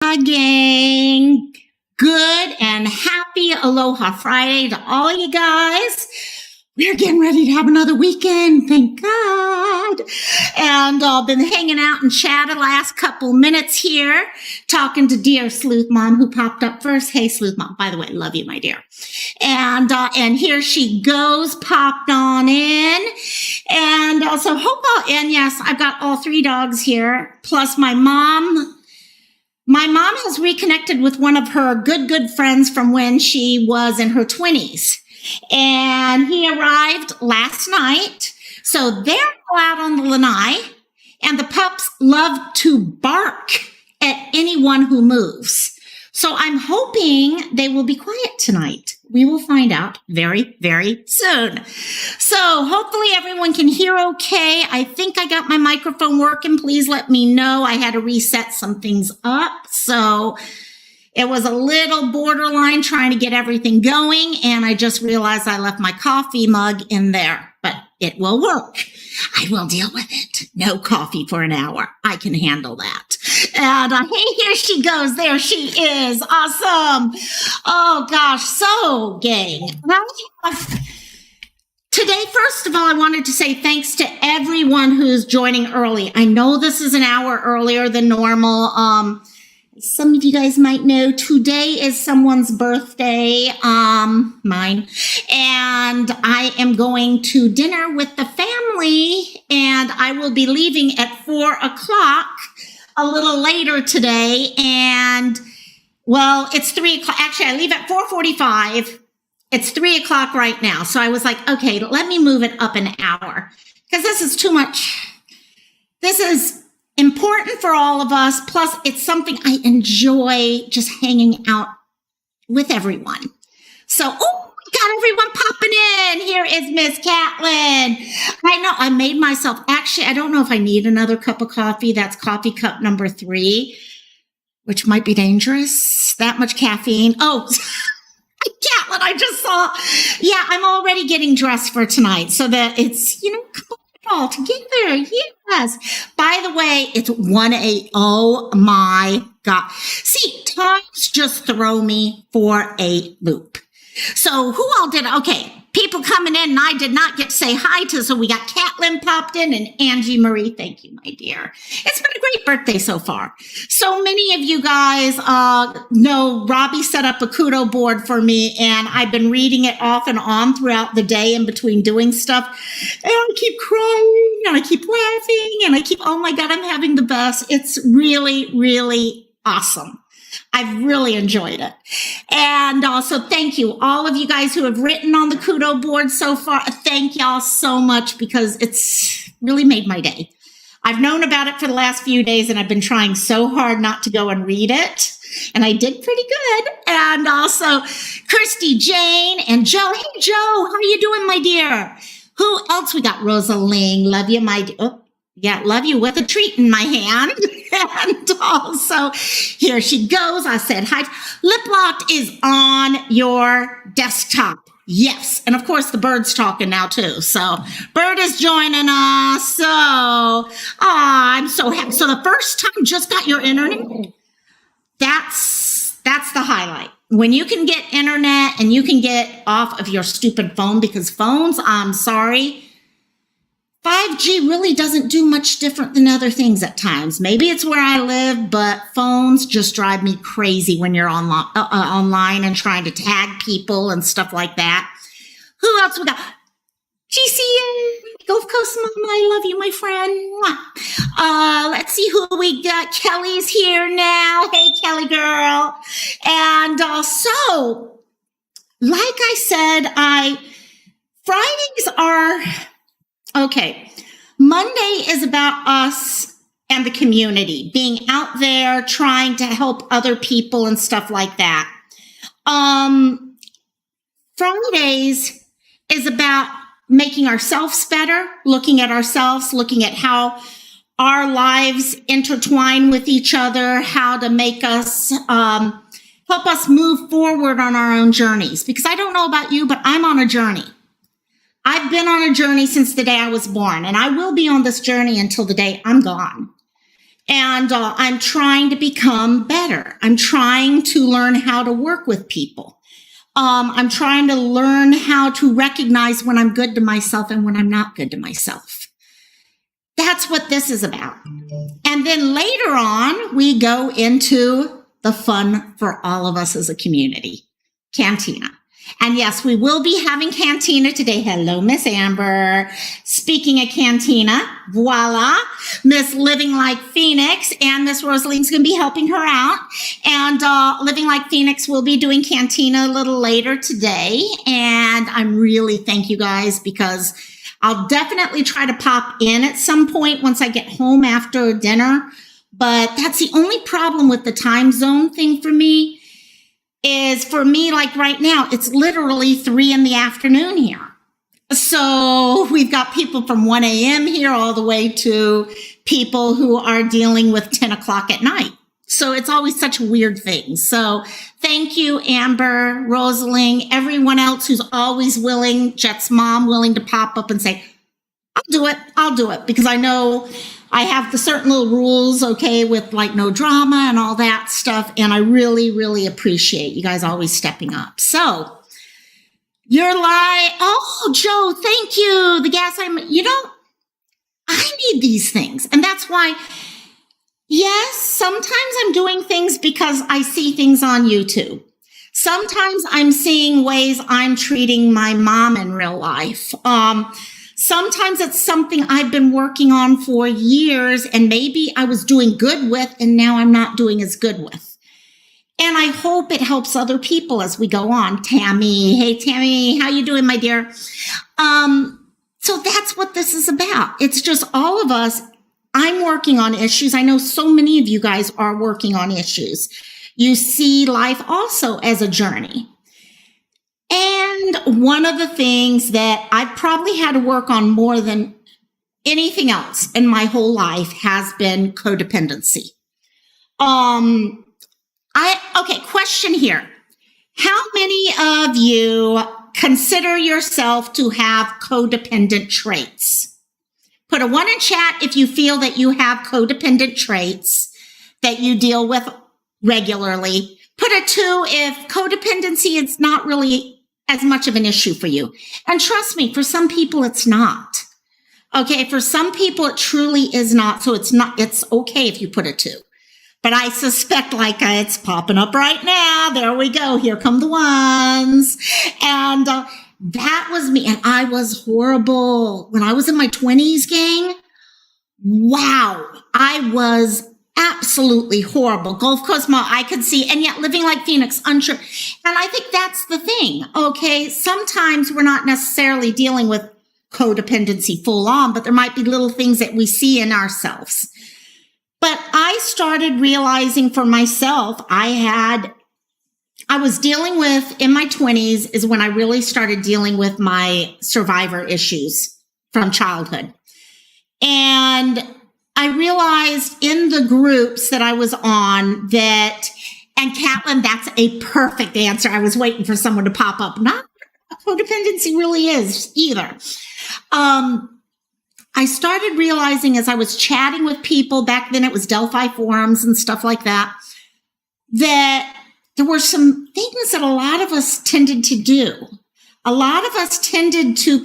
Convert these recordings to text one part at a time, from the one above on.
Aloha, gang. Good and happy Aloha Friday to all you guys. We're getting ready to have another weekend, thank God. And I've been hanging out and chatting the last couple minutes here, talking to dear Sleuth Mom, who popped up first. Hey, Sleuth Mom, by the way, love you, my dear. And here she goes, popped on in. And so and yes, I've got all three dogs here, plus my mom. My mom has reconnected with one of her good friends from when she was in her 20s. And he arrived last night. So they're all out on the lanai, and the pups love to bark at anyone who moves. So I'm hoping they will be quiet tonight. We will find out very, very soon. So hopefully everyone can hear okay. I think I got my microphone working. Please let me know. I had to reset some things up. So it was a little borderline trying to get everything going, and I just realized I left my coffee mug in there, but it will work. I will deal with it. No coffee for an hour. I can handle that. And hey, here she goes. There she is. Awesome. Oh, gosh. So, gang. Today, first of all, I wanted to say thanks to everyone who's joining early. I know this is an hour earlier than normal. Some of you guys might know today is someone's birthday, mine, and I am going to dinner with the family, and I will be leaving at 4 o'clock a little later today, and, well, it's 3 o'clock. Actually, I leave at 4:45. It's 3 o'clock right now, so I was like, okay, let me move it up an hour, because this is too much. This is important for all of us. Plus, it's something I enjoy, just hanging out with everyone. So, we got everyone popping in. Here is Miss Catlin. I know I made myself, actually, I don't know if I need another cup of coffee. That's coffee cup number 3, which might be dangerous. That much caffeine. Oh, Catlin, I just saw. Yeah, I'm already getting dressed for tonight so that it's, all together. Yes. By the way, it's 1:08. Oh my God. See, times just throw me for a loop. So who all did? Okay. People coming in, and I did not get to say hi to. So we got Catlin popped in and Angie Marie. Thank you, my dear. It's been a great birthday so far. So many of you guys know Robbie set up a kudo board for me, and I've been reading it off and on throughout the day in between doing stuff. And I keep crying, and I keep laughing, and oh my God, I'm having the best. It's really, really awesome. I've really enjoyed it. And also thank you, all of you guys who have written on the kudo board so far. Thank y'all so much, because it's really made my day. I've known about it for the last few days, and I've been trying so hard not to go and read it. And I did pretty good. And also Kirsty, Jane, and Joe. Hey, Joe, how are you doing, my dear? Who else we got? Rosaline, love you, my dear. Oh, yeah, love you with a treat in my hand. And also, here she goes. I said, hi. Lip Locked is on your desktop. Yes. And of course, the bird's talking now too. So Bird is joining us. So, I'm so happy. So the first time just got your internet. That's the highlight. When you can get internet and you can get off of your stupid phone, because phones, I'm sorry, 5G really doesn't do much different than other things at times. Maybe it's where I live, but phones just drive me crazy when you're online and trying to tag people and stuff like that. Who else we got? GCN, Gulf Coast Mom, I love you, my friend. Let's see who we got. Kelly's here now. Hey, Kelly girl. And so, like I said, Fridays are... Okay, Monday is about us and the community, being out there, trying to help other people and stuff like that. Fridays is about making ourselves better, looking at ourselves, looking at how our lives intertwine with each other, how to make us, help us move forward on our own journeys. Because I don't know about you, but I'm on a journey. I've been on a journey since the day I was born, and I will be on this journey until the day I'm gone. And I'm trying to become better. I'm trying to learn how to work with people. I'm trying to learn how to recognize when I'm good to myself and when I'm not good to myself. That's what this is about. And then later on, we go into the fun for all of us as a community, Cantina. And yes, we will be having Cantina today. Hello, Miss Amber. Speaking of Cantina, voila, Miss Living Like Phoenix and Miss Rosalie's going to be helping her out. And Living Like Phoenix will be doing Cantina a little later today. And I'm really thank you guys because I'll definitely try to pop in at some point once I get home after dinner. But that's the only problem with the time zone thing for me. Is for me, like right now, it's literally 3 p.m. here. So we've got people from 1 a.m. here all the way to people who are dealing with 10 o'clock at night. So it's always such a weird thing. So thank you, Amber, Rosalie, everyone else who's always willing, Jet's mom, willing to pop up and say, I'll do it. Because I know I have the certain little rules, okay, with like no drama and all that stuff. And I really, really appreciate you guys always stepping up. So you're like, oh, Joe, thank you. The gas, I need these things. And that's why, yes, sometimes I'm doing things because I see things on YouTube. Sometimes I'm seeing ways I'm treating my mom in real life. Sometimes it's something I've been working on for years and maybe I was doing good with and now I'm not doing as good with. And I hope it helps other people as we go on. Tammy, hey Tammy, how you doing, my dear? So that's what this is about. It's just all of us. I'm working on issues. I know so many of you guys are working on issues. You see life also as a journey. And one of the things that I've probably had to work on more than anything else in my whole life has been codependency. Okay, question here. How many of you consider yourself to have codependent traits? Put a 1 in chat if you feel that you have codependent traits that you deal with regularly. Put a 2 if codependency is not really as much of an issue for you. And trust me, for some people, it's not. Okay, for some people, it truly is not. So it's okay if you put a 2. But I suspect it's popping up right now. There we go. Here come the ones. And that was me. And I was horrible. When I was in my 20s, gang, wow, I was absolutely horrible. Gulf Coast Mall, I could see, and yet Living Like Phoenix, unsure. And I think that's the thing, okay? Sometimes we're not necessarily dealing with codependency full on, but there might be little things that we see in ourselves. But I started realizing for myself, I was dealing with, in my 20s is when I really started dealing with my survivor issues from childhood. And I realized in the groups that I was on that, and Catlin, that's a perfect answer. I was waiting for someone to pop up. Not codependency really is either. I started realizing as I was chatting with people, back then it was Delphi forums and stuff like that, that there were some things that a lot of us tended to do. A lot of us tended to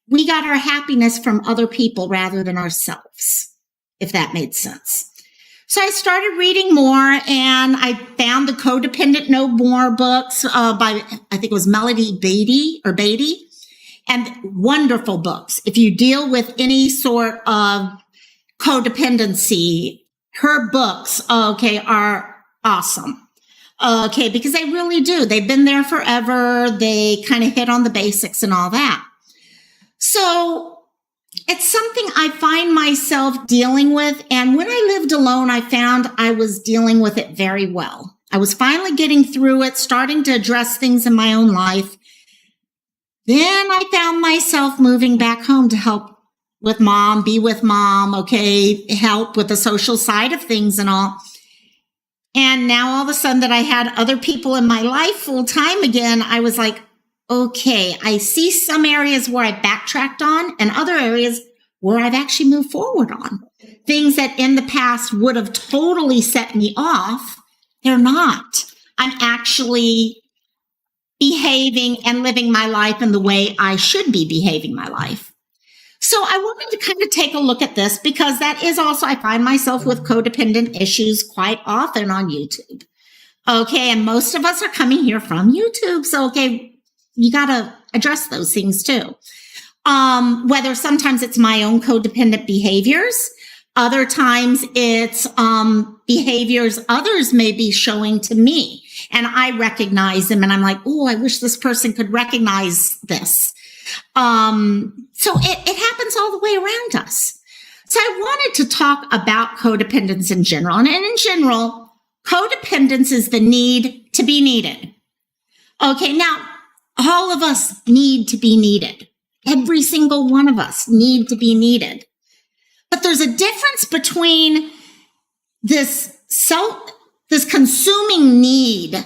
we got our happiness from other people rather than ourselves, if that made sense. So I started reading more and I found the Codependent No More books by, I think it was Melody Beatty, and wonderful books. If you deal with any sort of codependency, her books, are awesome. Because they really do. They've been there forever. They kind of hit on the basics and all that. So it's something I find myself dealing with. And when I lived alone, I found I was dealing with it very well. I was finally getting through it, starting to address things in my own life. Then I found myself moving back home to help with mom, be with mom, help with the social side of things and all. And now all of a sudden that I had other people in my life full time again, I was like, okay, I see some areas where I backtracked on and other areas where I've actually moved forward on. Things that in the past would have totally set me off, they're not. I'm actually behaving and living my life in the way I should be behaving my life. So I wanted to kind of take a look at this because that is also, I find myself with codependent issues quite often on YouTube. Okay, and most of us are coming here from YouTube. So, okay, you got to address those things too. Whether sometimes it's my own codependent behaviors, other times it's behaviors others may be showing to me, and I recognize them, and I'm like, oh, I wish this person could recognize this. So it happens all the way around us. So I wanted to talk about codependence in general, and in general, codependence is the need to be needed. Okay, now all of us need to be needed. Every single one of us need to be needed. But there's a difference between this consuming need.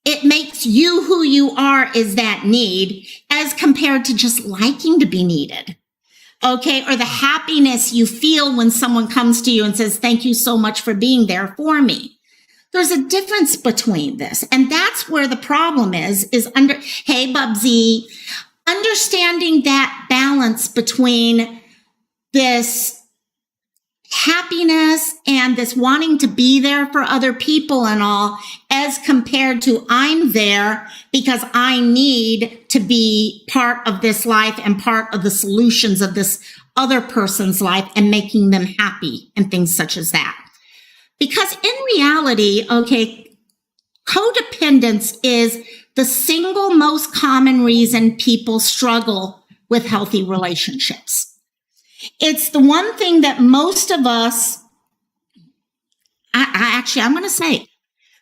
It makes you who you are is that need as compared to just liking to be needed. Okay. Or the happiness you feel when someone comes to you and says, thank you so much for being there for me. There's a difference between this. And that's where the problem is hey, Bubsy, understanding that balance between this happiness and this wanting to be there for other people and all, as compared to I'm there because I need to be part of this life and part of the solutions of this other person's life and making them happy and things such as that. Because in reality, okay, codependence is the single most common reason people struggle with healthy relationships. It's the one thing that most of us, I'm going to say,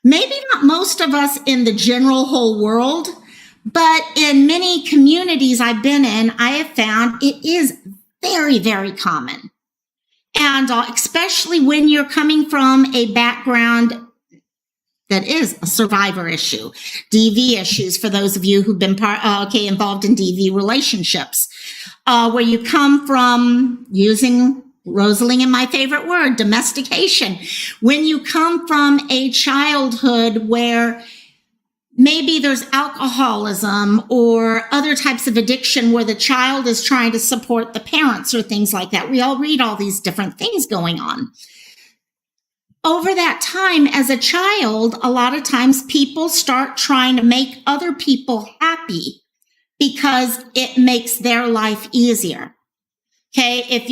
maybe not most of us in the general whole world, but in many communities I've been in, I have found it is very, very common. And especially when you're coming from a background that is a survivor issue, DV issues for those of you who've been involved in DV relationships, where you come from, using Rosalie and my favorite word, domestication. When you come from a childhood where maybe there's alcoholism or other types of addiction where the child is trying to support the parents or things like that. We all read all these different things going on. Over that time as a child, a lot of times people start trying to make other people happy because it makes their life easier. Okay. If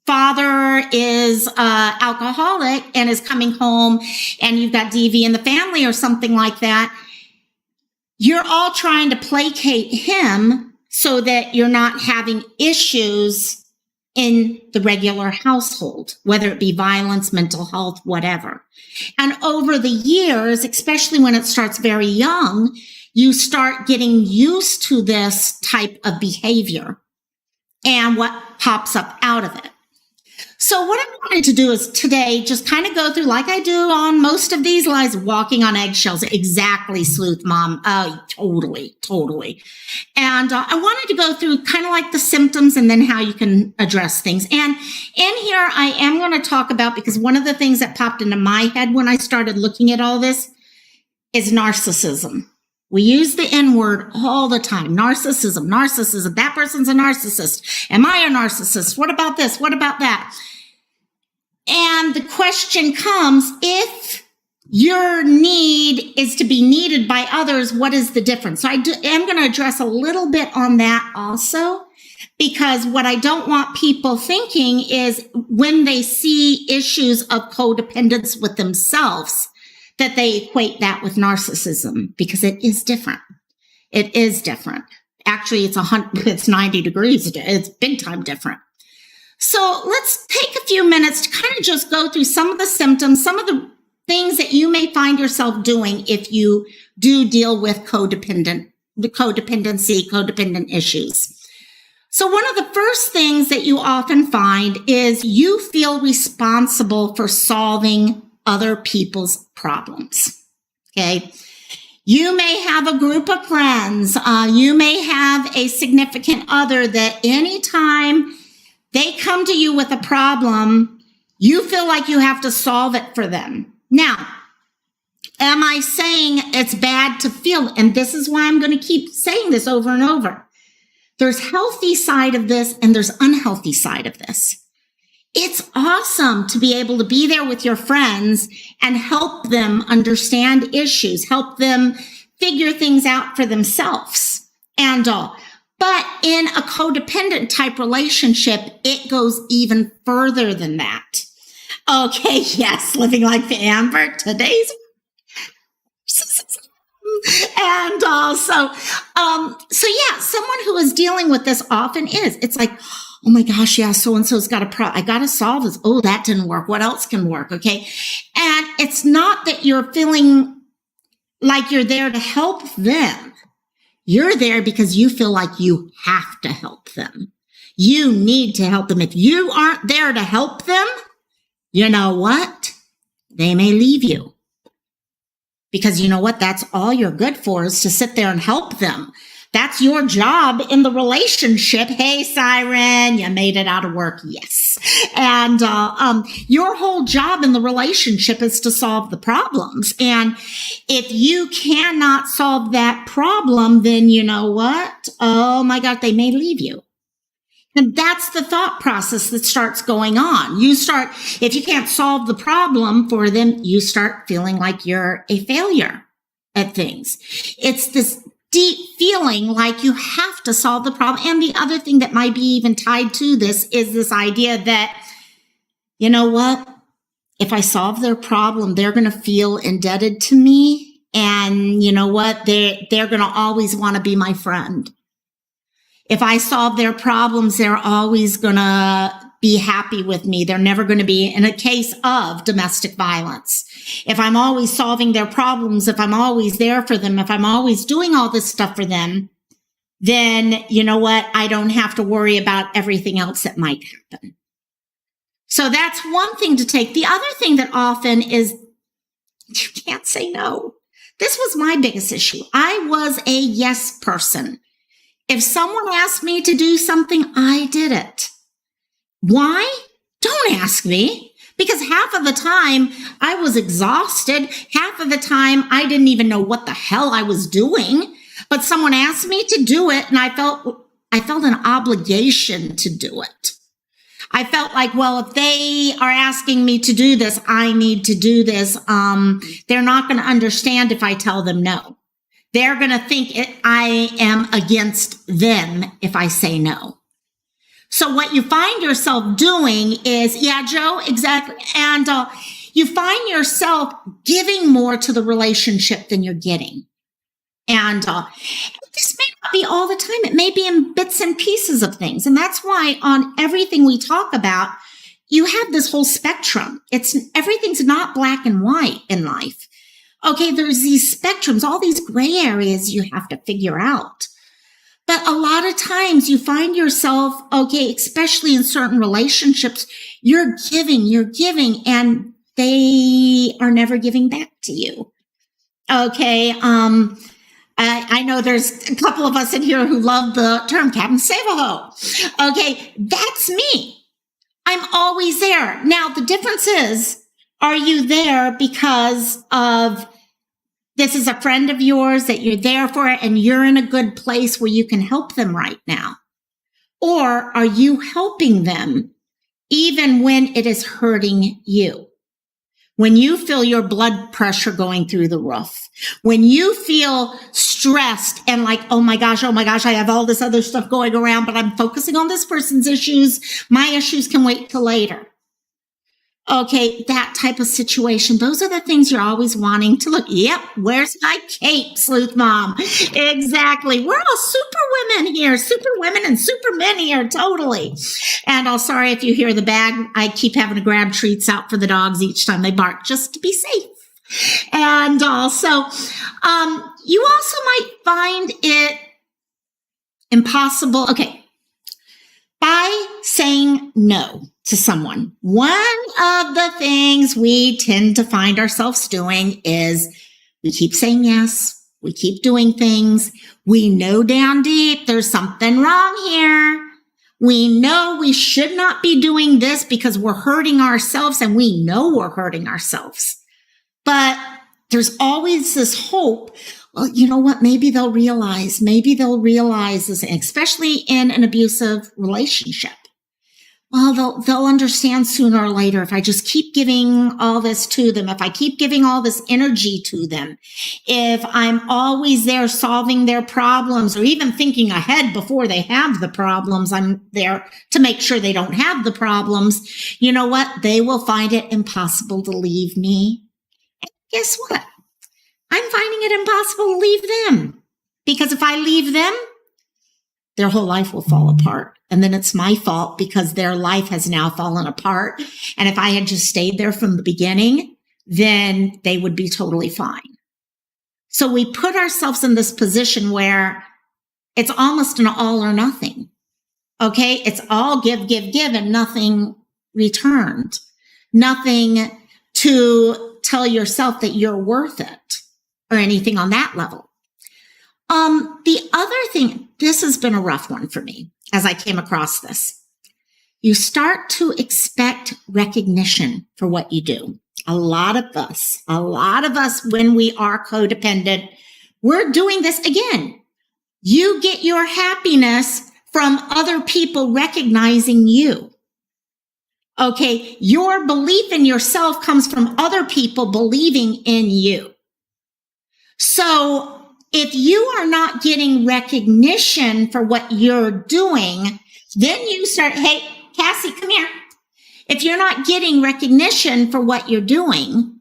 father is alcoholic and is coming home and you've got DV in the family or something like that, you're all trying to placate him so that you're not having issues in the regular household, whether it be violence, mental health, whatever. And over the years, especially when it starts very young, you start getting used to this type of behavior and what pops up out of it. So what I wanted to do is today just kind of go through, like I do on most of these lives, walking on eggshells. Exactly, Sleuth Mom. Totally. And I wanted to go through kind of like the symptoms and then how you can address things. And in here, I am going to talk about, because one of the things that popped into my head when I started looking at all this is narcissism. We use the N word all the time. Narcissism. That person's a narcissist. Am I a narcissist? What about this? What about that? And the question comes, if your need is to be needed by others, what is the difference? So am going to address a little bit on that also, because what I don't want people thinking is when they see issues of codependence with themselves, that they equate that with narcissism, because it is different. It is different. Actually, it's 90 degrees. It's big time different. So let's take a few minutes to kind of just go through some of the symptoms, some of the things that you may find yourself doing if you do deal with codependent issues. So one of the first things that you often find is you feel responsible for solving other people's problems. Okay. You may have a group of friends. You may have a significant other that anytime they come to you with a problem, you feel like you have to solve it for them. Now, am I saying it's bad to feel? And this is why I'm going to keep saying this over and over. There's healthy side of this and there's unhealthy side of this. It's awesome to be able to be there with your friends and help them understand issues, help them figure things out for themselves and all. But in a codependent type relationship, it goes even further than that. Okay, yes, living like the Amber, today's and so yeah, someone who is dealing with this often is. It's like, oh my gosh, yeah, so-and-so's got a problem. I got to solve this. Oh, that didn't work. What else can work? Okay. And it's not that you're feeling like you're there to help them. You're there because you feel like you have to help them. You need to help them. If you aren't there to help them, you know what? They may leave you. Because you know what? That's all you're good for is to sit there and help them. That's your job in the relationship. Hey, Siren, you made it out of work. Yes. And your whole job in the relationship is to solve the problems. And if you cannot solve that problem, then you know what? Oh my God, they may leave you. And that's the thought process that starts going on. If you can't solve the problem for them, you start feeling like you're a failure at things. It's this deep feeling like you have to solve the problem. And the other thing that might be even tied to this is this idea that, you know what? If I solve their problem, they're going to feel indebted to me. And you know what? They're going to always want to be my friend. If I solve their problems, they're always going to be happy with me. They're never going to be in a case of domestic violence. If I'm always solving their problems, if I'm always there for them, if I'm always doing all this stuff for them, then you know what? I don't have to worry about everything else that might happen. So that's one thing to take. The other thing that often is you can't say no. This was my biggest issue. I was a yes person. If someone asked me to do something, I did it. Why? Don't ask me. Because half of the time I was exhausted. Half of the time I didn't even know what the hell I was doing. But someone asked me to do it and I felt an obligation to do it. I felt like, well, if they are asking me to do this, I need to do this. They're not going to understand if I tell them no. They're going to think I am against them if I say no. So what you find yourself doing is, yeah, Joe, exactly. And you find yourself giving more to the relationship than you're getting. And this may not be all the time. It may be in bits and pieces of things. And that's why on everything we talk about, you have this whole spectrum. Everything's not black and white in life. Okay, there's these spectrums, all these gray areas you have to figure out. But a lot of times you find yourself, okay, especially in certain relationships, you're giving, and they are never giving back to you. Okay, I know there's a couple of us in here who love the term Captain Save-A-Ho. Okay, that's me. I'm always there. Now, the difference is, are you there because of this is a friend of yours that you're there for and you're in a good place where you can help them right now? Or are you helping them even when it is hurting you? When you feel your blood pressure going through the roof, when you feel stressed and like, oh my gosh, I have all this other stuff going around, but I'm focusing on this person's issues. My issues can wait till later. Okay, that type of situation. Those are the things you're always wanting to look. Yep, where's my cape, Sleuth Mom? Exactly. We're all super women here, super women and super men here, totally. And I'm sorry if you hear the bag. I keep having to grab treats out for the dogs each time they bark just to be safe. And also, you also might find it impossible. Okay, by saying no to someone, one of the things we tend to find ourselves doing is we keep saying yes. We keep doing things. We know down deep there's something wrong here. We know we should not be doing this because we're hurting ourselves, and we know we're hurting ourselves. But there's always this hope. Well, you know what? Maybe they'll realize this, especially in an abusive relationship. Well, they'll understand sooner or later if I just keep giving all this to them, if I keep giving all this energy to them, if I'm always there solving their problems or even thinking ahead before they have the problems, I'm there to make sure they don't have the problems. You know what? They will find it impossible to leave me. And guess what? I'm finding it impossible to leave them, because if I leave them, their whole life will fall apart. And then it's my fault because their life has now fallen apart. And if I had just stayed there from the beginning, then they would be totally fine. So we put ourselves in this position where it's almost an all or nothing. Okay. It's all give, and nothing returned. Nothing to tell yourself that you're worth it or anything on that level. The other thing, this has been a rough one for me as I came across this. You start to expect recognition for what you do. A lot of us, when we are codependent, we're doing this again. You get your happiness from other people recognizing you. Okay. Your belief in yourself comes from other people believing in you. So if you are not getting recognition for what you're doing, then you start, hey, Cassie, come here. If you're not getting recognition for what you're doing,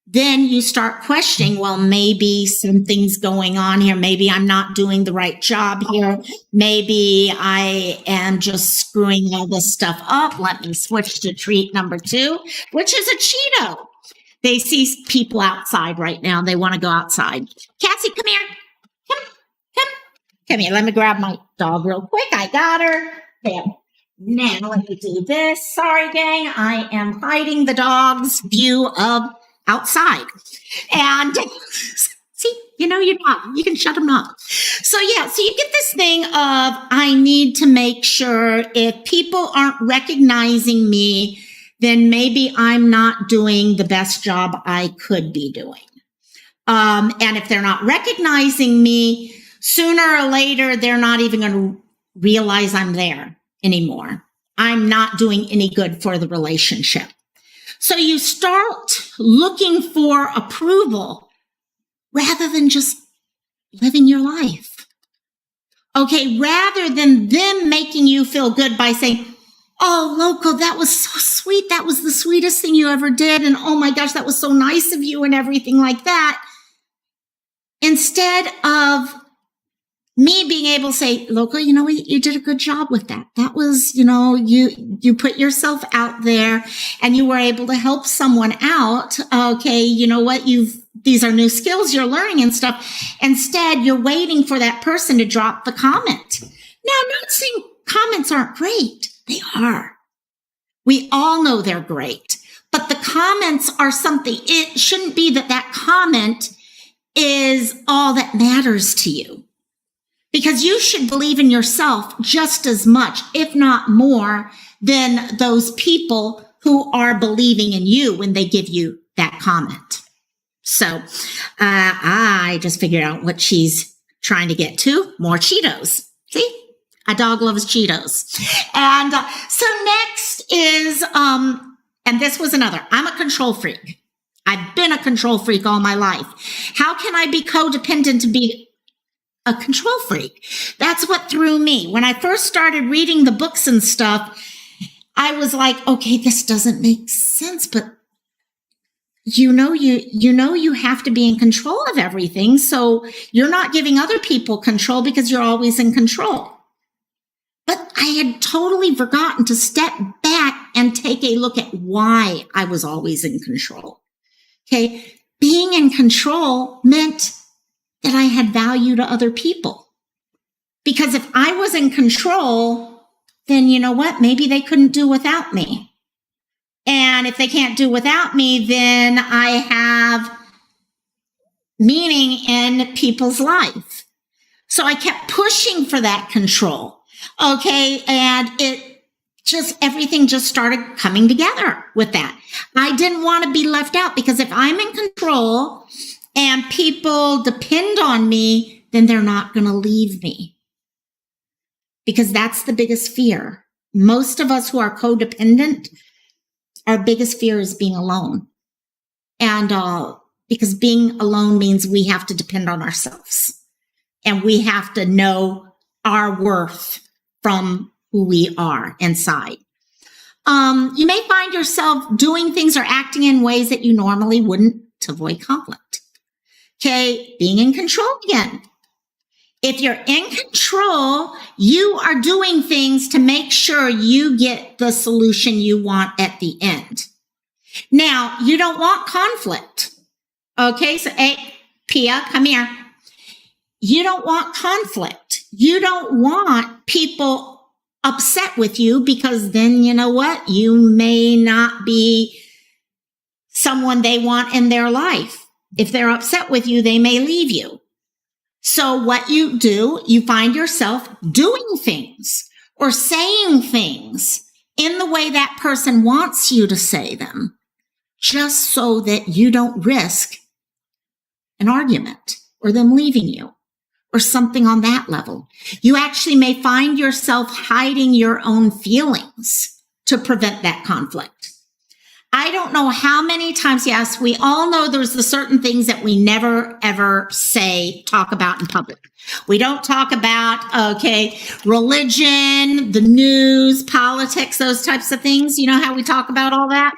then you start questioning, well, maybe something's going on here. Maybe I'm not doing the right job here. Maybe I am just screwing all this stuff up. Let me switch to treat number 2, which is a Cheeto. They see people outside right now. They want to go outside. Cassie, come here. Come here. Let me grab my dog real quick. I got her. There. Now let me do this. Sorry, gang. I am hiding the dog's view of outside. And see, you know, you can shut them up. So yeah, so you get this thing of, I need to make sure if people aren't recognizing me, then maybe I'm not doing the best job I could be doing. And if they're not recognizing me, sooner or later, they're not even going to realize I'm there anymore. I'm not doing any good for the relationship. So you start looking for approval rather than just living your life. Okay, rather than them making you feel good by saying, oh, Loco, that was so sweet. That was the sweetest thing you ever did. And oh my gosh, that was so nice of you and everything like that. Instead of me being able to say, Loco, you know, you did a good job with that. That was, you know, you put yourself out there and you were able to help someone out. Okay, you know what? These are new skills you're learning and stuff. Instead, you're waiting for that person to drop the comment. Now, I'm not saying comments aren't great. They are. We all know they're great, but the comments are something. It shouldn't be that comment is all that matters to you, because you should believe in yourself just as much, if not more, than those people who are believing in you when they give you that comment. So I just figured out what she's trying to get to. More Cheetos. See? A dog loves Cheetos. And so next is, and this was another, I'm a control freak. I've been a control freak all my life. How can I be codependent to be a control freak? That's what threw me. When I first started reading the books and stuff, I was like, okay, this doesn't make sense, but you know you have to be in control of everything. So you're not giving other people control because you're always in control. But I had totally forgotten to step back and take a look at why I was always in control. Okay. Being in control meant that I had value to other people. Because if I was in control, then you know what? Maybe they couldn't do without me. And if they can't do without me, then I have meaning in people's life. So I kept pushing for that control. Okay. And everything just started coming together with that. I didn't want to be left out, because if I'm in control and people depend on me, then they're not going to leave me. Because that's the biggest fear. Most of us who are codependent, our biggest fear is being alone. And because being alone means we have to depend on ourselves. And we have to know our worth from who we are inside. You may find yourself doing things or acting in ways that you normally wouldn't to avoid conflict. Okay, being in control again. If you're in control, you are doing things to make sure you get the solution you want at the end. Now, you don't want conflict. Okay, so hey, Pia, come here. You don't want conflict. You don't want people upset with you, because then you know what? You may not be someone they want in their life. If they're upset with you, they may leave you. So what you do, you find yourself doing things or saying things in the way that person wants you to say them, just so that you don't risk an argument or them leaving you, or something on that level. You actually may find yourself hiding your own feelings to prevent that conflict. I don't know how many times, yes, we all know there's the certain things that we never, ever talk about in public. We don't talk about, religion, the news, politics, those types of things. You know how we talk about all that?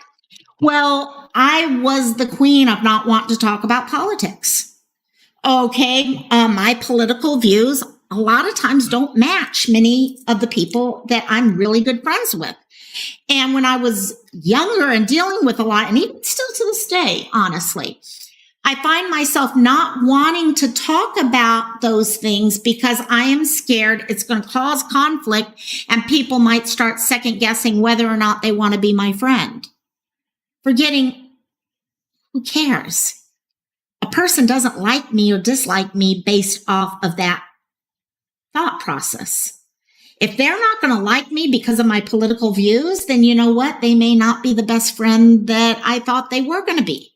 Well, I was the queen of not wanting to talk about politics. My political views a lot of times don't match many of the people that I'm really good friends with. And when I was younger and dealing with a lot, and even still to this day, honestly, I find myself not wanting to talk about those things because I am scared it's going to cause conflict and people might start second guessing whether or not they want to be my friend. Forgetting, who cares? A person doesn't like me or dislike me based off of that thought process. If they're not going to like me because of my political views, then you know what? They may not be the best friend that I thought they were going to be.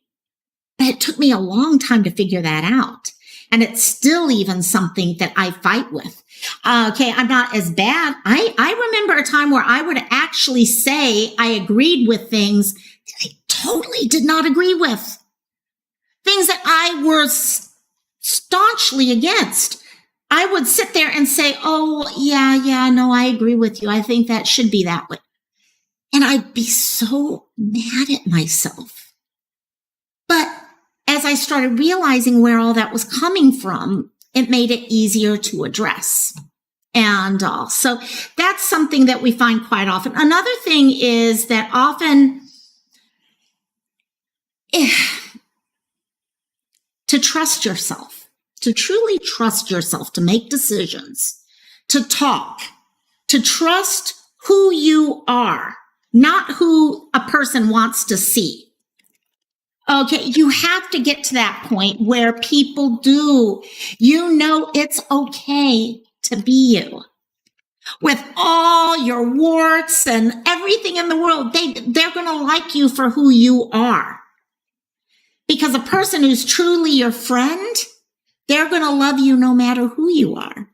But it took me a long time to figure that out. And it's still even something that I fight with. I'm not as bad. I remember a time where I would actually say I agreed with things that I totally did not agree with. Things that I was staunchly against. I would sit there and say, oh, yeah, no, I agree with you. I think that should be that way. And I'd be so mad at myself. But as I started realizing where all that was coming from, it made it easier to address. And so that's something that we find quite often. Another thing is that often, to trust yourself, to truly trust yourself, to make decisions, to talk, to trust who you are, not who a person wants to see. You have to get to that point where people do, it's okay to be you. With all your warts and everything in the world, they're going to like you for who you are. Because a person who's truly your friend, they're going to love you no matter who you are.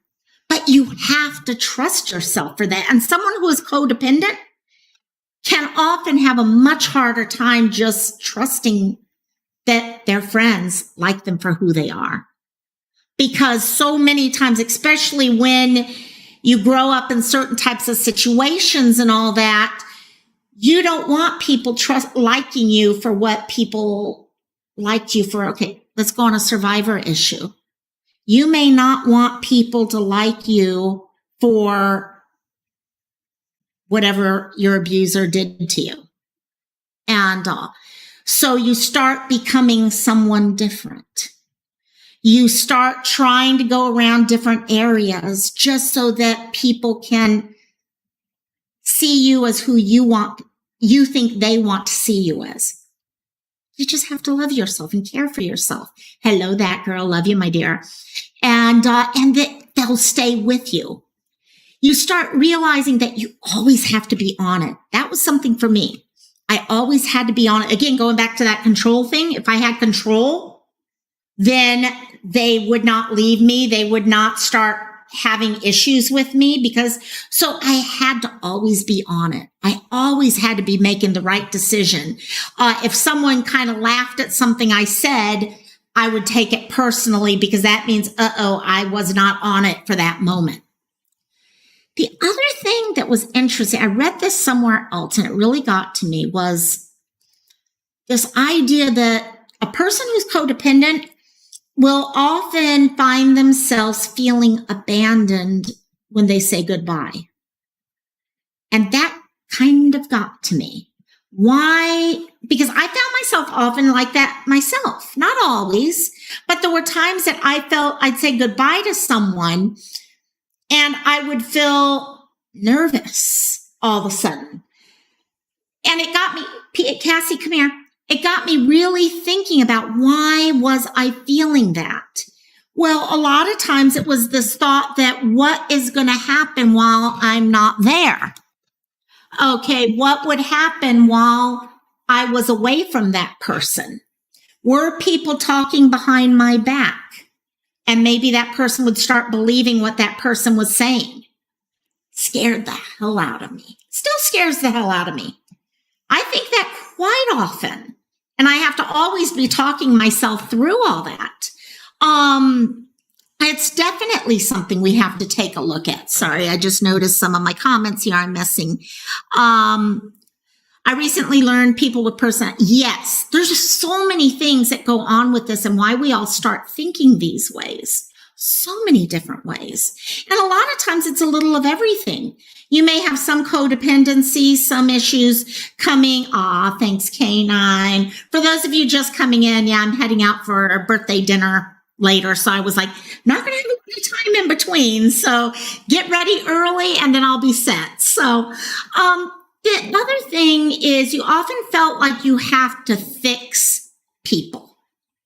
But you have to trust yourself for that. And someone who is codependent can often have a much harder time just trusting that their friends like them for who they are. Because so many times, especially when you grow up in certain types of situations and all that, you don't want people liking you for what people liked you for. Okay, let's go on a survivor issue. You may not want people to like you for whatever your abuser did to you. And so you start becoming someone different. You start trying to go around different areas just so that people can see you as who you think they want to see you as. You just have to love yourself and care for yourself. Hello, that girl. Love you, my dear. And that they'll stay with you. You start realizing that you always have to be on it. That was something for me. I always had to be on it. Again, going back to that control thing, if I had control, then they would not leave me. They would not start having issues with me so I had to always be on it. I always had to be making the right decision. If someone kind of laughed at something I said, I would take it personally because that means, I was not on it for that moment. The other thing that was interesting, I read this somewhere else and it really got to me, was this idea that a person who's codependent will often find themselves feeling abandoned when they say goodbye. And that kind of got to me. Why? Because I found myself often like that myself. Not always, but there were times that I felt I'd say goodbye to someone and I would feel nervous all of a sudden. And it got me, Cassie, come here. It got me really thinking about why was I feeling that? Well, a lot of times it was this thought that what is going to happen while I'm not there? Okay, what would happen while I was away from that person? Were people talking behind my back? And maybe that person would start believing what that person was saying. Scared the hell out of me. Still scares the hell out of me. I think that quite often. And I have to always be talking myself through all that. It's definitely something we have to take a look at. Sorry, I just noticed some of my comments here I'm missing. I recently learned people with personality. Yes, there's just so many things that go on with this and why we all start thinking these ways. So many different ways. And a lot of times it's a little of everything. You may have some codependency, some issues coming. Thanks, K9. For those of you just coming in, I'm heading out for a birthday dinner later. So I was like, not going to have any time in between. So get ready early and then I'll be set. So the other thing is you often felt like you have to fix people.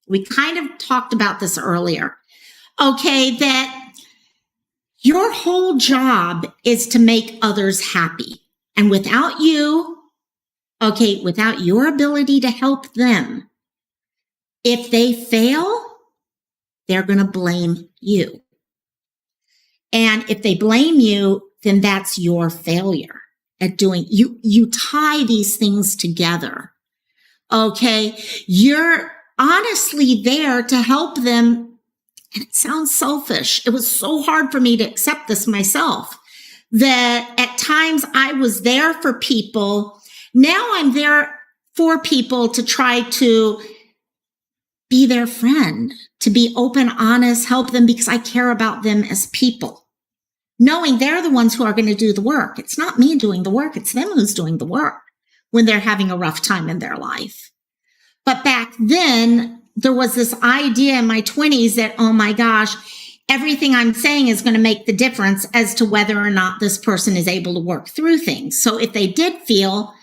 We kind of talked about this earlier. Okay, that your whole job is to make others happy. And without you, without your ability to help them, if they fail, they're going to blame you. And if they blame you, then that's your failure at doing. You tie these things together. Okay, you're honestly there to help them. And it sounds selfish. It was so hard for me to accept this myself, that at times I was there for people. Now I'm there for people to try to be their friend, to be open, honest, help them because I care about them as people, knowing they're the ones who are going to do the work. It's not me doing the work. It's them who's doing the work when they're having a rough time in their life. But back then, there was this idea in my 20s that, oh my gosh, everything I'm saying is going to make the difference as to whether or not this person is able to work through things. So if they did fail,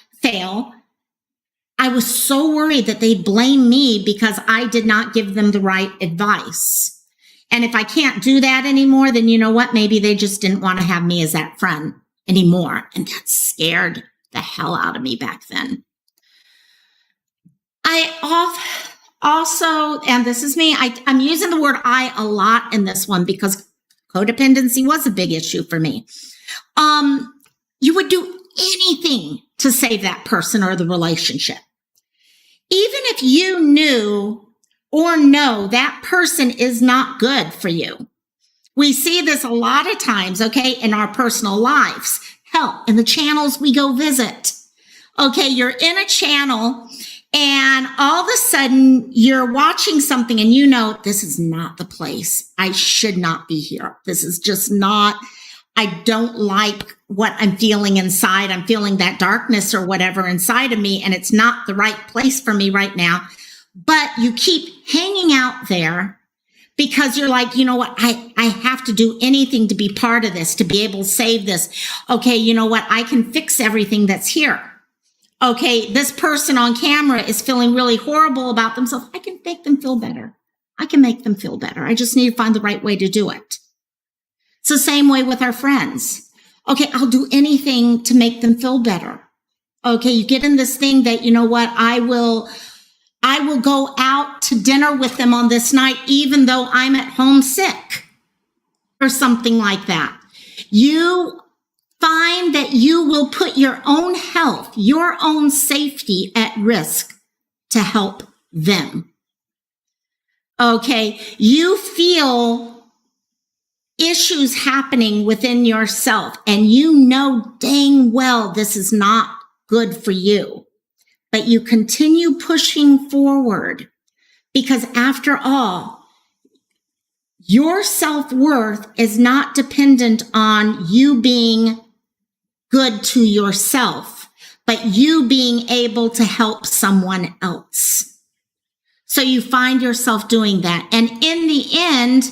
I was so worried that they'd blame me because I did not give them the right advice. And if I can't do that anymore, then you know what? Maybe they just didn't want to have me as that friend anymore. And that scared the hell out of me back then. Also, and this is me, I'm using the word I a lot in this one because codependency was a big issue for me. You would do anything to save that person or the relationship. Even if you knew or know that person is not good for you. We see this a lot of times, in our personal lives. Hell, in the channels we go visit. You're in a channel and all of a sudden you're watching something and you know, this is not the place. I should not be here. This is just not, I don't like what I'm feeling inside. I'm feeling that darkness or whatever inside of me, and it's not the right place for me right now. But you keep hanging out there because you're like, you know what? I have to do anything to be part of this, to be able to save this. You know what? I can fix everything that's here. Okay, this person on camera is feeling really horrible about themselves. I can make them feel better. I can make them feel better. I just need to find the right way to do it. It's the same way with our friends. Okay, I'll do anything to make them feel better. Okay, you get in this thing that, you know what, I will go out to dinner with them on this night, even though I'm at home sick or something like that. You find that you will put your own health, your own safety at risk to help them. Okay, you feel issues happening within yourself, and you know dang well this is not good for you, but you continue pushing forward because after all, your self-worth is not dependent on you being good to yourself, but you being able to help someone else. So you find yourself doing that. And in the end,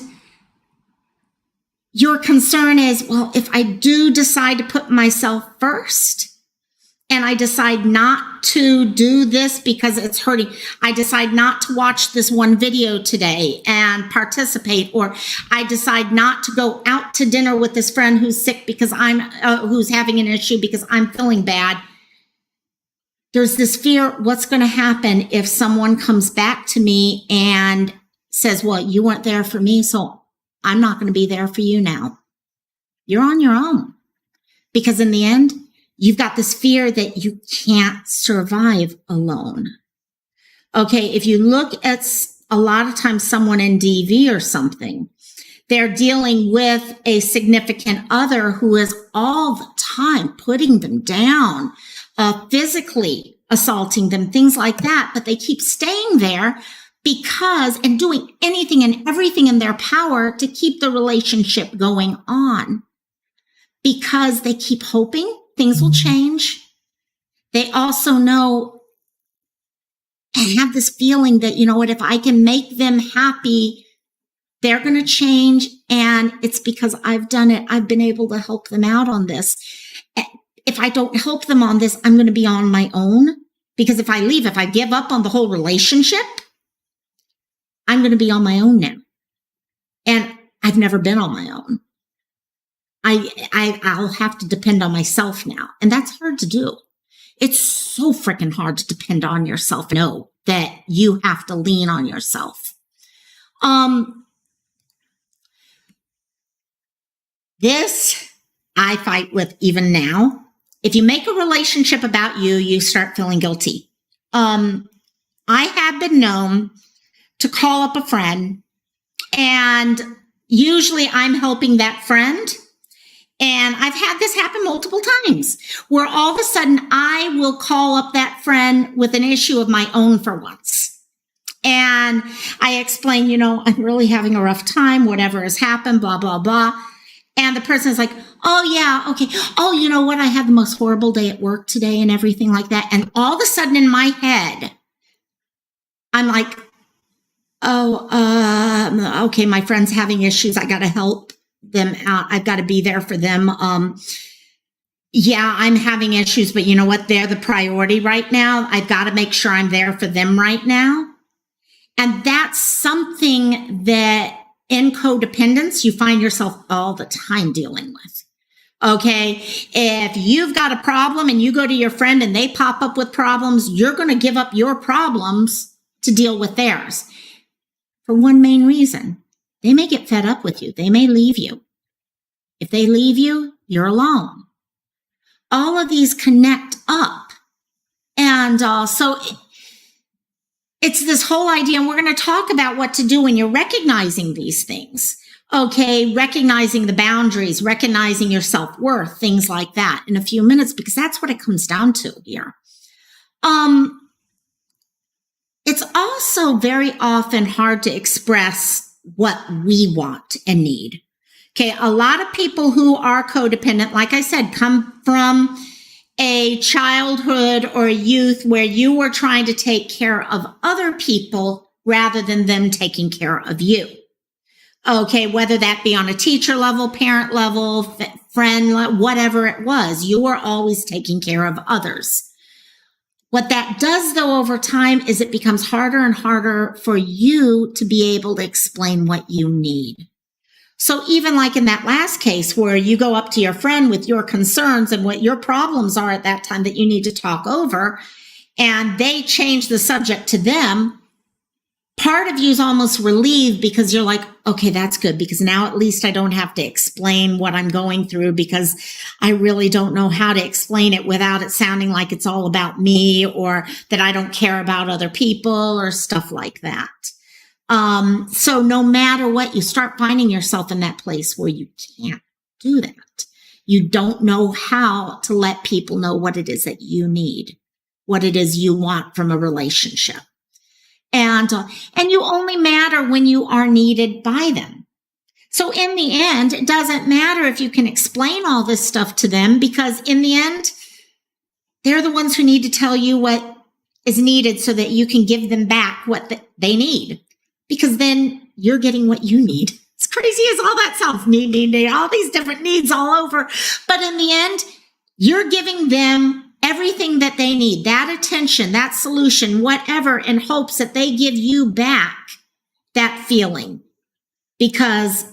your concern is, well, if I do decide to put myself first and I decide not to do this because it's hurting, I decide not to watch this one video today and participate, or I decide not to go out to dinner with this friend who's sick because who's having an issue because I'm feeling bad. There's this fear, what's going to happen if someone comes back to me and says, well, you weren't there for me, so I'm not going to be there for you now. You're on your own. Because in the end, you've got this fear that you can't survive alone. Okay, if you look at a lot of times someone in DV or something, they're dealing with a significant other who is all the time putting them down, physically assaulting them, things like that, but they keep staying there because, and doing anything and everything in their power to keep the relationship going on, because they keep hoping things will change. They also know and have this feeling that, you know what, if I can make them happy, they're going to change. And it's because I've done it. I've been able to help them out on this. If I don't help them on this, I'm going to be on my own. Because if I leave, if I give up on the whole relationship, I'm going to be on my own now. And I've never been on my own. I'll have to depend on myself now. And that's hard to do. It's so freaking hard to depend on yourself. Know that you have to lean on yourself. This I fight with even now. If you make a relationship about you, you start feeling guilty. I have been known to call up a friend, and usually I'm helping that friend. And I've had this happen multiple times where all of a sudden I will call up that friend with an issue of my own for once. And I explain, you know, I'm really having a rough time, whatever has happened, blah, blah, blah. And the person is like, oh, yeah, okay. Oh, you know what? I had the most horrible day at work today and everything like that. And all of a sudden in my head, I'm like, oh, okay, my friend's having issues. I got to help them out. I've got to be there for them. Yeah, I'm having issues, but you know what? They're the priority right now. I've got to make sure I'm there for them right now. And that's something that in codependence, you find yourself all the time dealing with. Okay. If you've got a problem and you go to your friend and they pop up with problems, you're going to give up your problems to deal with theirs for one main reason. They may get fed up with you. They may leave you. If they leave you, you're alone. All of these connect up. And so it's this whole idea, and we're going to talk about what to do when you're recognizing these things. Okay, recognizing the boundaries, recognizing your self-worth, things like that in a few minutes, because that's what it comes down to here. It's also very often hard to express what we want and need. Okay, a lot of people who are codependent, like I said, come from a childhood or a youth where you were trying to take care of other people rather than them taking care of you. Okay, whether that be on a teacher level, parent level, friend, whatever it was, you were always taking care of others. What that does, though, over time is it becomes harder and harder for you to be able to explain what you need. So even like in that last case where you go up to your friend with your concerns and what your problems are at that time that you need to talk over, and they change the subject to them, part of you is almost relieved because you're like, okay, that's good, because now at least I don't have to explain what I'm going through, because I really don't know how to explain it without it sounding like it's all about me or that I don't care about other people or stuff like that. So no matter what, you start finding yourself in that place where you can't do that. You don't know how to let people know what it is that you need, what it is you want from a relationship. And you only matter when you are needed by them. So in the end, it doesn't matter if you can explain all this stuff to them, because in the end, they're the ones who need to tell you what is needed so that you can give them back what they need, because then you're getting what you need. As crazy as all that sounds, need, all these different needs all over. But in the end, you're giving them everything that they need, that attention, that solution, whatever, in hopes that they give you back that feeling. Because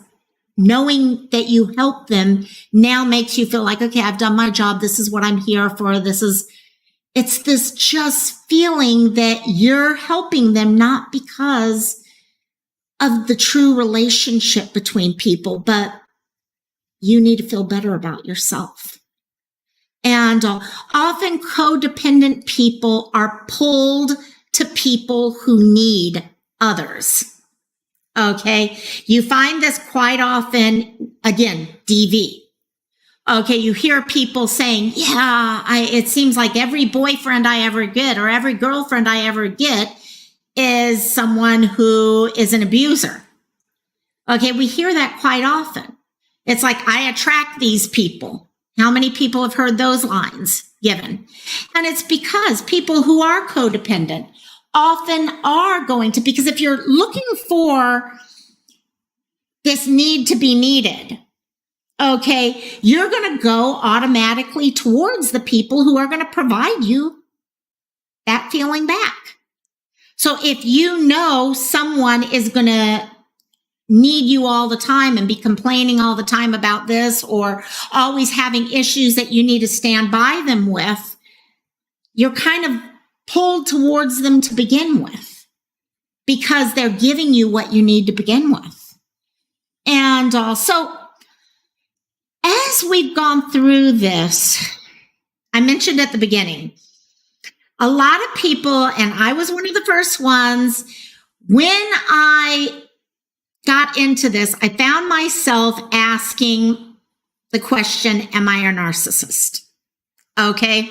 knowing that you help them now makes you feel like, okay, I've done my job. This is what I'm here for. It's this just feeling that you're helping them, not because of the true relationship between people, but you need to feel better about yourself. And often codependent people are pulled to people who need others. Okay. You find this quite often, again, DV. Okay. You hear people saying, yeah, it seems like every boyfriend I ever get or every girlfriend I ever get is someone who is an abuser. Okay. We hear that quite often. It's like, I attract these people. How many people have heard those lines given? And it's because people who are codependent often are going to, because if you're looking for this need to be needed, okay, you're going to go automatically towards the people who are going to provide you that feeling back. So if you know someone is going to need you all the time and be complaining all the time about this, or always having issues that you need to stand by them with, you're kind of pulled towards them to begin with, because they're giving you what you need to begin with. And so as we've gone through this, I mentioned at the beginning, a lot of people, and I was one of the first ones, when I got into this, I found myself asking the question, am I a narcissist? Okay.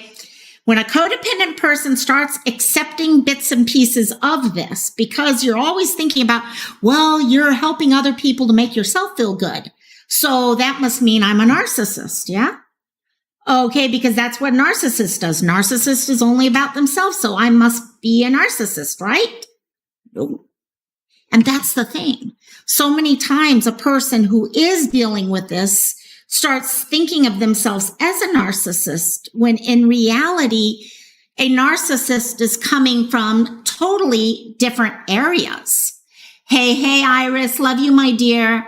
When a codependent person starts accepting bits and pieces of this, because you're always thinking about, well, you're helping other people to make yourself feel good, so that must mean I'm a narcissist. Yeah. Okay. Because that's what narcissist does. Narcissist is only about themselves. So I must be a narcissist, right? No. And that's the thing. So many times a person who is dealing with this starts thinking of themselves as a narcissist, when in reality, a narcissist is coming from totally different areas. Hey, Iris, love you, my dear.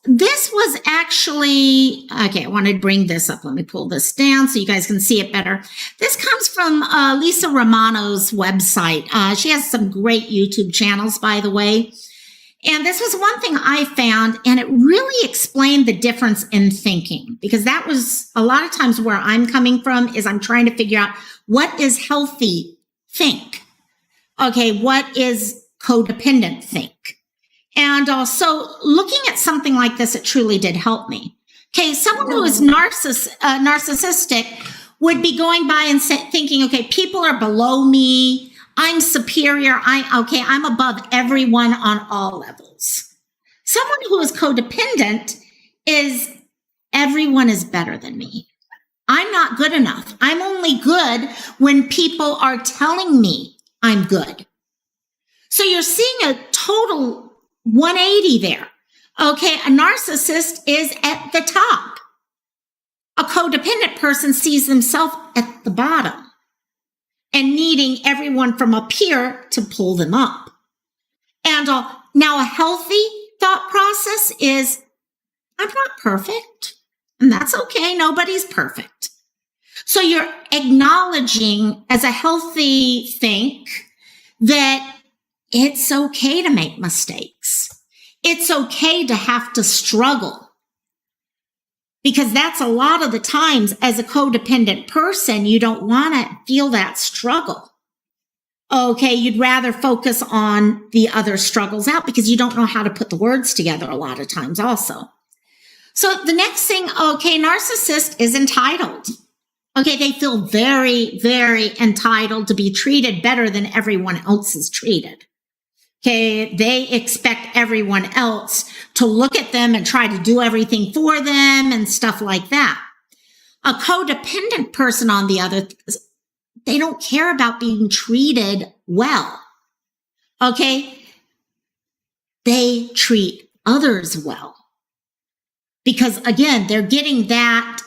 This was actually, okay, I wanted to bring this up. Let me pull this down so you guys can see it better. This comes from Lisa Romano's website. She has some great YouTube channels, by the way. And this was one thing I found, and it really explained the difference in thinking, because that was a lot of times where I'm coming from, is I'm trying to figure out what is healthy think. Okay, what is codependent think? And also looking at something like this, it truly did help me. Okay, someone who is narcissistic would be going by and thinking, okay, people are below me. I'm superior. I'm above everyone on all levels. Someone who is codependent is everyone is better than me. I'm not good enough. I'm only good when people are telling me I'm good. So you're seeing a total 180 there. Okay, a narcissist is at the top. A codependent person sees themselves at the bottom. and needing everyone from up here to pull them up. And now a healthy thought process is, I'm not perfect, and that's okay. Nobody's perfect. So you're acknowledging as a healthy think that it's okay to make mistakes. It's okay to have to struggle. Because that's a lot of the times as a codependent person, you don't want to feel that struggle. Okay, you'd rather focus on the other struggles out because you don't know how to put the words together a lot of times also. So the next thing, okay, narcissist is entitled. Okay, they feel very, very entitled to be treated better than everyone else is treated. Okay, they expect everyone else to look at them and try to do everything for them and stuff like that. A codependent person, on the other, they don't care about being treated well. Okay, they treat others well. Because again, they're getting that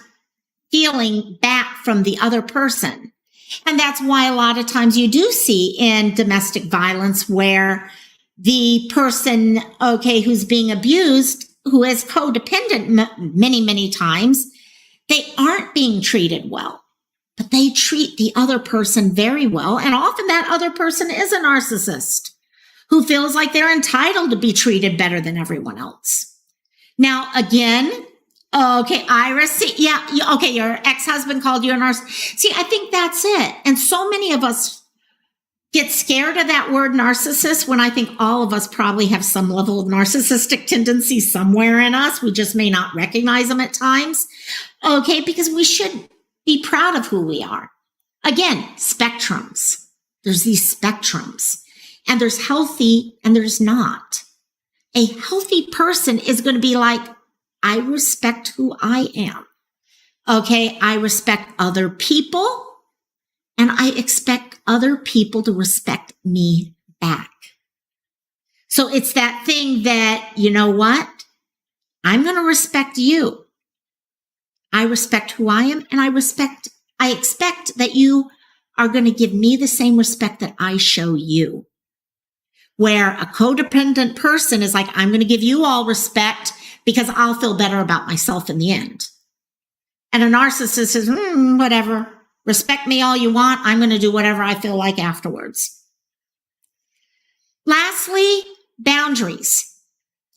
feeling back from the other person. And that's why a lot of times you do see in domestic violence where the person, okay, who's being abused, who is codependent many, many times, they aren't being treated well, but they treat the other person very well. And often that other person is a narcissist who feels like they're entitled to be treated better than everyone else. Now, again, okay, Iris, see, yeah, okay, your ex-husband called you a narcissist. See, I think that's it. And so many of us get scared of that word narcissist when I think all of us probably have some level of narcissistic tendency somewhere in us. We just may not recognize them at times. Okay, because we should be proud of who we are. Again, spectrums. There's these spectrums. And there's healthy and there's not. A healthy person is going to be like, I respect who I am. Okay, I respect other people. And I expect other people to respect me back. So it's that thing that, you know what? I'm going to respect you. I respect who I am, and I expect that you are going to give me the same respect that I show you. Where a codependent person is like, I'm going to give you all respect because I'll feel better about myself in the end. And a narcissist says, whatever. Respect me all you want. I'm going to do whatever I feel like afterwards. Lastly, boundaries.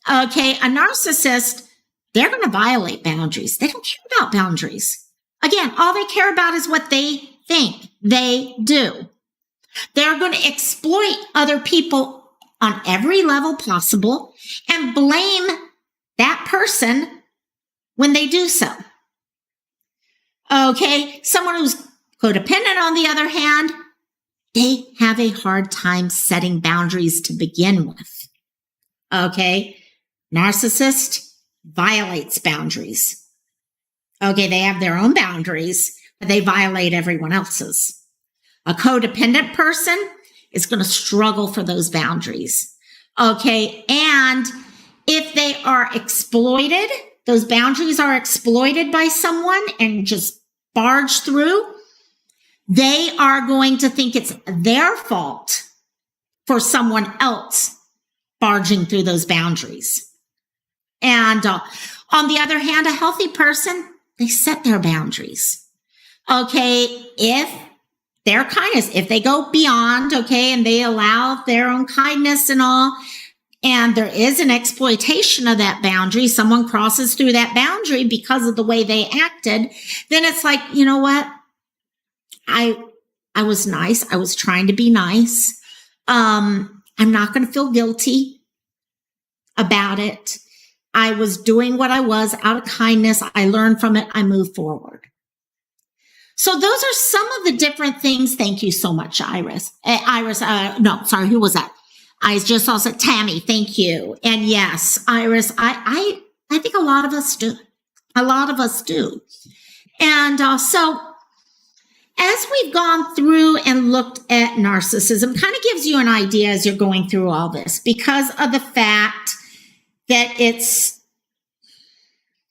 Okay, a narcissist, they're going to violate boundaries. They don't care about boundaries. Again, all they care about is what they think they do. They're going to exploit other people on every level possible and blame that person when they do so. Okay, someone who's codependent, on the other hand, they have a hard time setting boundaries to begin with. Okay, narcissist violates boundaries. Okay, they have their own boundaries, but they violate everyone else's. A codependent person is going to struggle for those boundaries. Okay, and if they are exploited, those boundaries are exploited by someone and just barge through, they are going to think it's their fault for someone else barging through those boundaries. And on the other hand, a healthy person, they set their boundaries. Okay, if their kindness, if they go beyond, okay, and they allow their own kindness and all, and there is an exploitation of that boundary, someone crosses through that boundary because of the way they acted, then it's like, you know what? I was nice. I was trying to be nice. I'm not going to feel guilty about it. I was doing what I was out of kindness. I learned from it. I moved forward. So those are some of the different things. Thank you so much, Iris. Who was that? I just also said Tammy. Thank you. And yes, Iris, I think a lot of us do. A lot of us do. And so as we've gone through and looked at narcissism, kind of gives you an idea as you're going through all this because of the fact that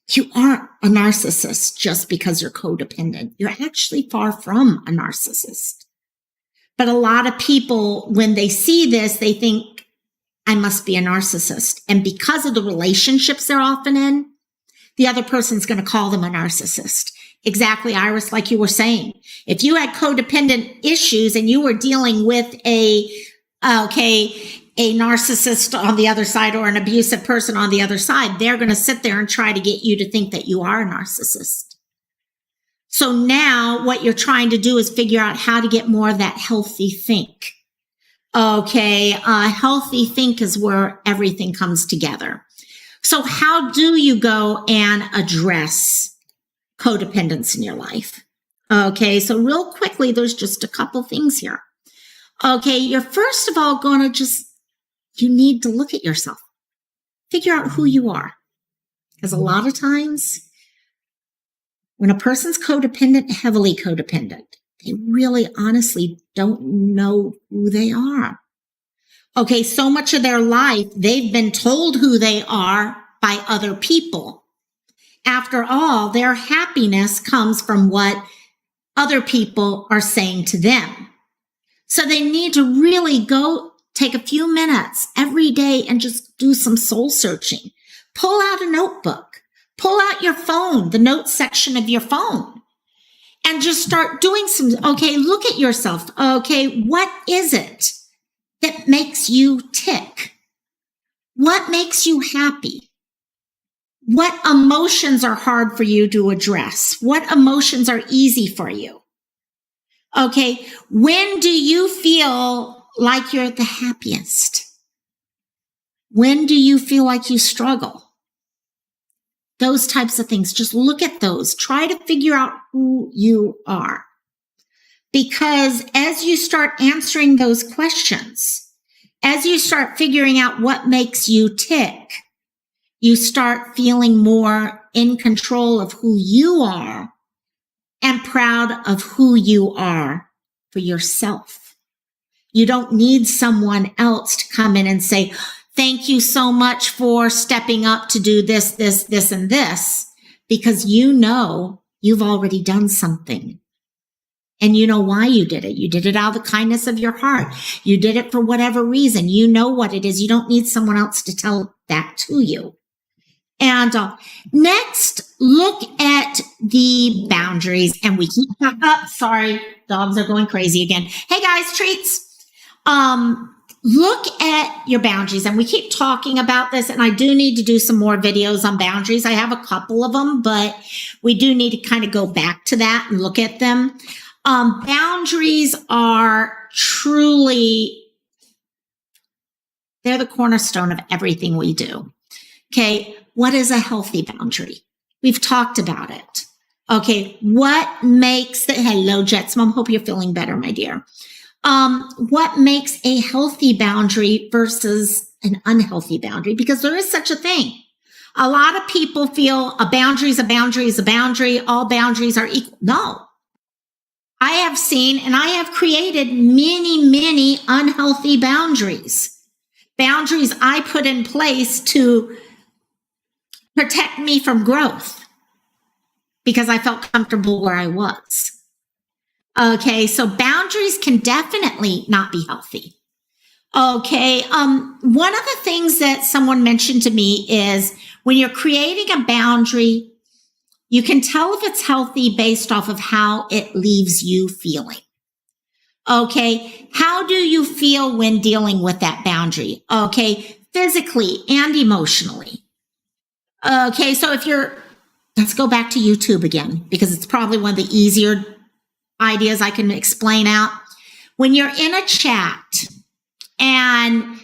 you aren't a narcissist just because you're codependent. You're actually far from a narcissist. But a lot of people, when they see this, they think, I must be a narcissist. And because of the relationships they're often in, the other person's going to call them a narcissist. Exactly, Iris, like you were saying. If you had codependent issues and you were dealing with a narcissist on the other side or an abusive person on the other side, they're going to sit there and try to get you to think that you are a narcissist. So now what you're trying to do is figure out how to get more of that healthy think. Healthy think is where everything comes together. So how do you go and address codependence in your life? Okay, so real quickly, there's just a couple things here. Okay, you're first of all going to you need to look at yourself. Figure out who you are. Because a lot of times, when a person's codependent, heavily codependent, they really honestly don't know who they are. Okay, so much of their life, they've been told who they are by other people. After all, their happiness comes from what other people are saying to them. So they need to really go take a few minutes every day and just do some soul searching. Pull out a notebook. Pull out your phone, the notes section of your phone, and just start doing look at yourself. Okay, what is it that makes you tick? What makes you happy? What emotions are hard for you to address? What emotions are easy for you? Okay, when do you feel like you're the happiest? When do you feel like you struggle? Those types of things. Just look at those. Try to figure out who you are. Because as you start answering those questions, as you start figuring out what makes you tick, you start feeling more in control of who you are and proud of who you are for yourself. You don't need someone else to come in and say, thank you so much for stepping up to do this, this, and this, because you know you've already done something. And you know why you did it. You did it out of the kindness of your heart. You did it for whatever reason. You know what it is. You don't need someone else to tell that to you. And next, look at the boundaries. And we keep sorry, dogs are going crazy again. Hey guys, treats. Look at your boundaries, and we keep talking about this, and I do need to do some more videos on boundaries. I have a couple of them, but we do need to kind of go back to that and look at them. Boundaries are truly, they're the cornerstone of everything we do. Okay, what is a healthy boundary? We've talked about it. Okay, what makes hello, Jets Mom, hope you're feeling better, my dear. What makes a healthy boundary versus an unhealthy boundary? Because there is such a thing. A lot of people feel a boundary is a boundary is a boundary. All boundaries are equal. No. I have seen and I have created many, many unhealthy boundaries. Boundaries I put in place to protect me from growth because I felt comfortable where I was. Okay, so boundaries can definitely not be healthy. Okay, one of the things that someone mentioned to me is when you're creating a boundary, you can tell if it's healthy based off of how it leaves you feeling. Okay, how do you feel when dealing with that boundary? Okay, physically and emotionally. Okay, so let's go back to YouTube again, because it's probably one of the easier ideas I can explain out. When you're in a chat and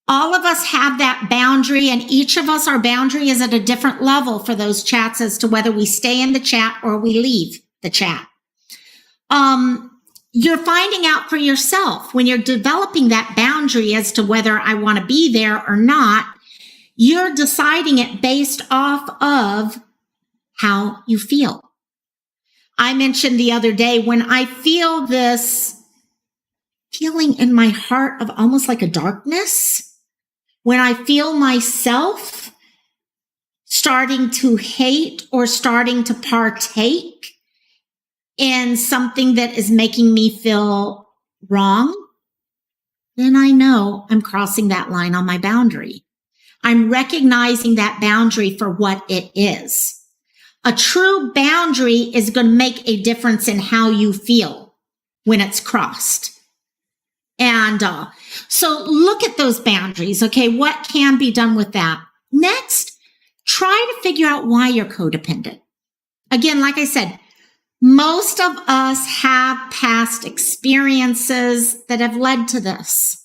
all of us have that boundary, and each of us, our boundary is at a different level for those chats as to whether we stay in the chat or we leave the chat. You're finding out for yourself when you're developing that boundary as to whether I want to be there or not. You're deciding it based off of how you feel. I mentioned the other day when I feel this feeling in my heart of almost like a darkness, when I feel myself starting to hate or starting to partake in something that is making me feel wrong, then I know I'm crossing that line on my boundary. I'm recognizing that boundary for what it is. A true boundary is going to make a difference in how you feel when it's crossed. And so look at those boundaries. Okay, what can be done with that? Next, try to figure out why you're codependent. Again, like I said, most of us have past experiences that have led to this.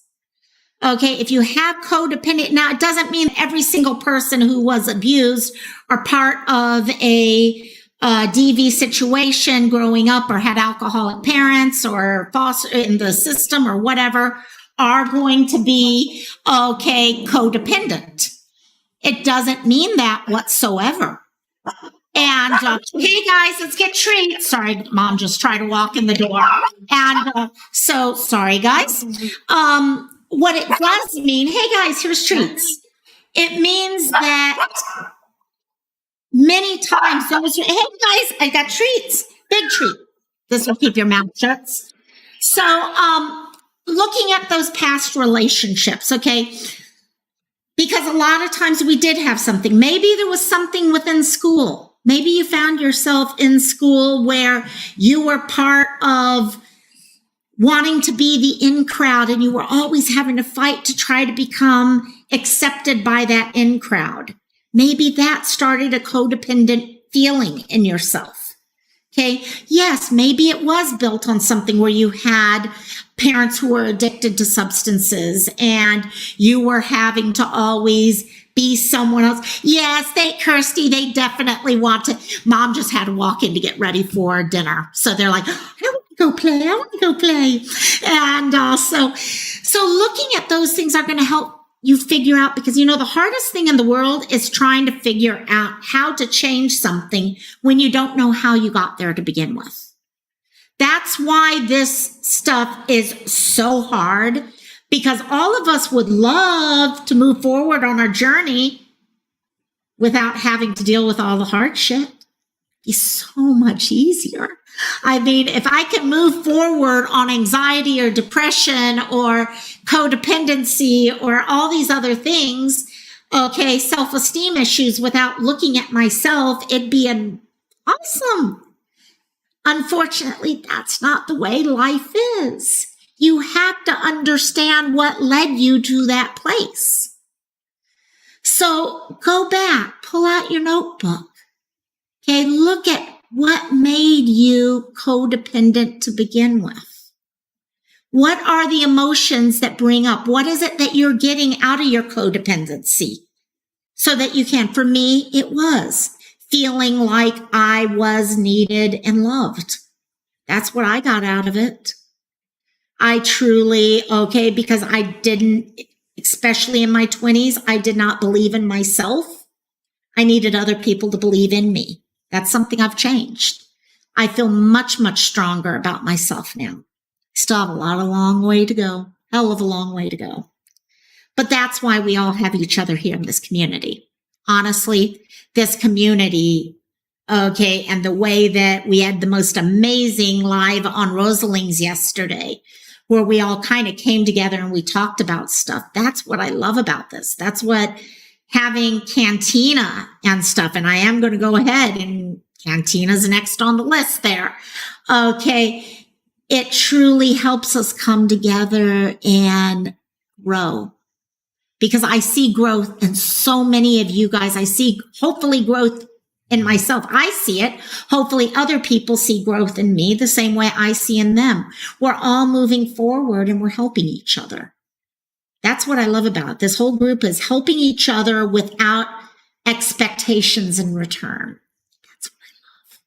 Okay, if you have codependent, now it doesn't mean every single person who was abused or part of a DV situation growing up or had alcoholic parents or foster in the system or whatever are going to be, okay, codependent. It doesn't mean that whatsoever. And hey guys, let's get treats. Sorry, mom just tried to walk in the door. And so sorry guys. What it does mean, hey guys, here's treats. It means that many times those, hey guys, I got treats, big treat. This will keep your mouth shut. So looking at those past relationships, okay, because a lot of times we did have something. Maybe there was something within school. Maybe you found yourself in school where you were part of wanting to be the in crowd and you were always having to fight to try to become accepted by that in crowd. Maybe that started a codependent feeling in yourself. Okay. Yes, maybe it was built on something where you had parents who were addicted to substances and you were having to always be someone else. Yes, Kirsty, they definitely want to. Mom just had to walk in to get ready for dinner. So they're like, I want to go play. I want to go play. And so looking at those things are going to help you figure out, because you know the hardest thing in the world is trying to figure out how to change something when you don't know how you got there to begin with. That's why this stuff is so hard, because all of us would love to move forward on our journey without having to deal with all the hard shit. It'd be so much easier. I mean, if I can move forward on anxiety or depression or codependency or all these other things, okay, self-esteem issues without looking at myself, it'd be awesome. Unfortunately, that's not the way life is. You have to understand what led you to that place. So go back, pull out your notebook. Okay, look at what made you codependent to begin with. What are the emotions that bring up? What is it that you're getting out of your codependency so that you can? For me, it was feeling like I was needed and loved. That's what I got out of it. I truly, because I didn't, especially in my 20s, I did not believe in myself. I needed other people to believe in me. That's something I've changed. I feel much, much stronger about myself now. Still have a long way to go. Hell of a long way to go. But that's why we all have each other here in this community. Honestly, this community, and the way that we had the most amazing live on Rosaling's yesterday, where we all kind of came together and we talked about stuff. That's what I love about this. That's what having Cantina and stuff. And I am going to go ahead and Cantina's next on the list there. Okay. It truly helps us come together and grow, because I see growth in so many of you guys. I see hopefully growth in myself. I see it. Hopefully other people see growth in me the same way I see in them. We're all moving forward and we're helping each other. That's what I love about it. This whole group is helping each other without expectations in return. That's what I love.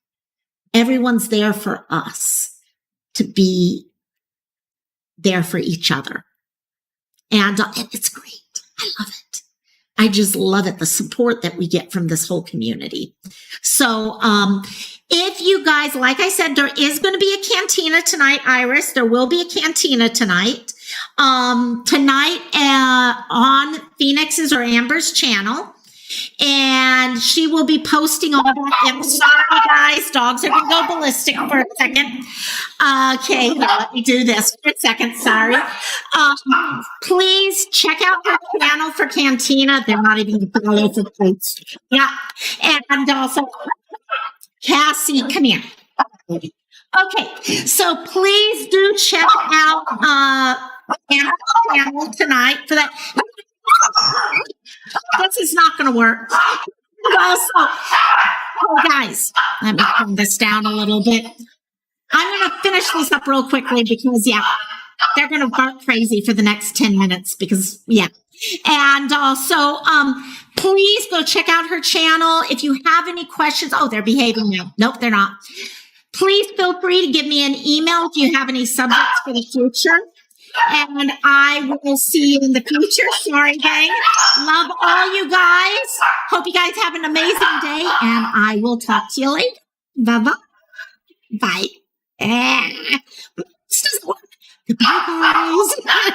Everyone's there for us to be there for each other. And it's great. I love it. I just love it, the support that we get from this whole community. So if you guys, like I said, there is going to be a Cantina tonight, Iris. There will be a Cantina tonight. Tonight on Phoenix's or Amber's channel. And she will be posting all that. I'm sorry, guys. Dogs are going to go ballistic for a second. Okay, here, let me do this for a second. Sorry. Please check out her channel for Cantina. They're not even follow for plates. Yeah. And also, Cassie, come here. Okay, so please do check out Anna's channel tonight for that. This is not going to work. Also, guys, let me turn this down a little bit. I'm going to finish this up real quickly because, yeah, they're going to bark crazy for the next 10 minutes because, yeah. And also, please go check out her channel. If you have any questions, oh, they're behaving now. Nope, they're not. Please feel free to give me an email if you have any subjects for the future. And I will see you in the future. Sorry, gang. Love all you guys. Hope you guys have an amazing day. And I will talk to you later. Bye-bye. Bye. This doesn't work. Goodbye, guys.